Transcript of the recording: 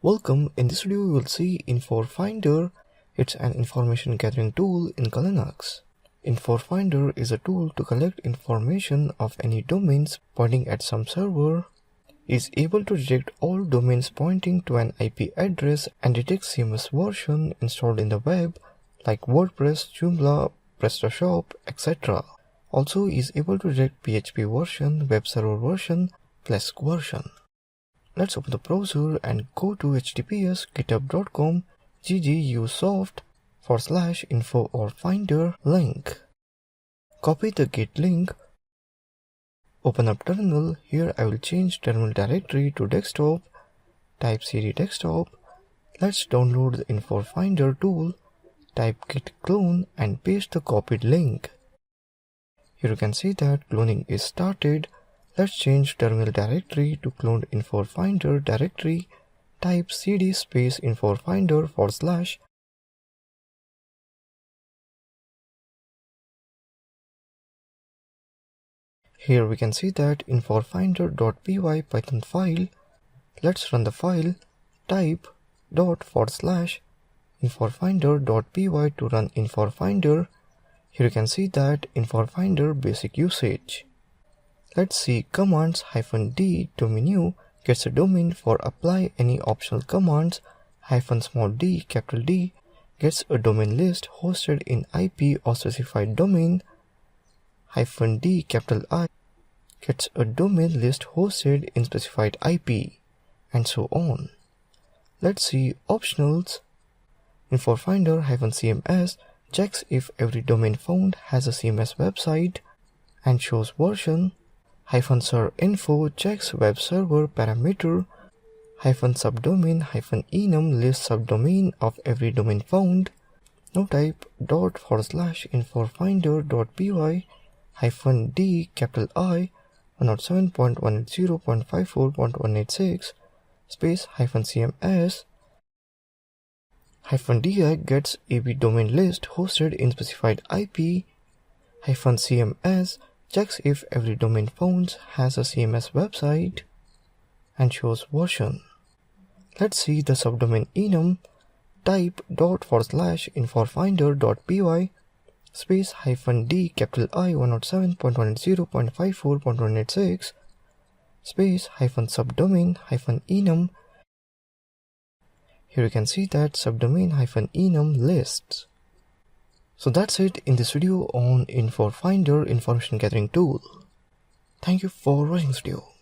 Welcome. In this video, you will see Inforfinder. It's an information gathering tool in Linux. Inforfinder is a tool to collect information of any domains pointing at some server. It is able to detect all domains pointing to an IP address and detect CMS version installed in the web like WordPress, Joomla, PrestaShop, etc. Also is able to detect PHP version, web server version, Flask version. Let's open the browser and go to https://github.com ggusoft/info or finder link. Copy the git link. Open up terminal. Here I will change terminal directory to desktop. Type cd desktop. Let's download the Inforfinder tool. Type git clone and paste the copied link. Here you can see that cloning is started. Let's change terminal directory to cloned Inforfinder directory. Type cd space Inforfinder /. Here we can see that inforfinder.py Python file. Let's run the file. Type ./inforfinder.py to run Inforfinder. Here you can see that Inforfinder basic usage. Let's see commands -d to menu gets a domain for apply any optional commands. -d capital D gets a domain list hosted in IP or specified domain. -d capital I gets a domain list hosted in specified IP, and so on. Let's see optionals. Inforfinder -cms checks if every domain found has a CMS website and shows version. -ser info checks web server parameter. -subdomain -enum lists subdomain of every domain found. Now type ./inforfinder.py -d capital I 107.180.54.186 space -cms. -di gets ab domain list hosted in specified IP. -cms checks if every domain found has a CMS website and shows version. Let's see the subdomain enum. Type ./inforfinder.py space -d capital I 107.180.54.186 space -subdomain -enum. Here you can see that subdomain -enum lists. So that's it in this video on Inforfinder information gathering tool. Thank you for watching this video.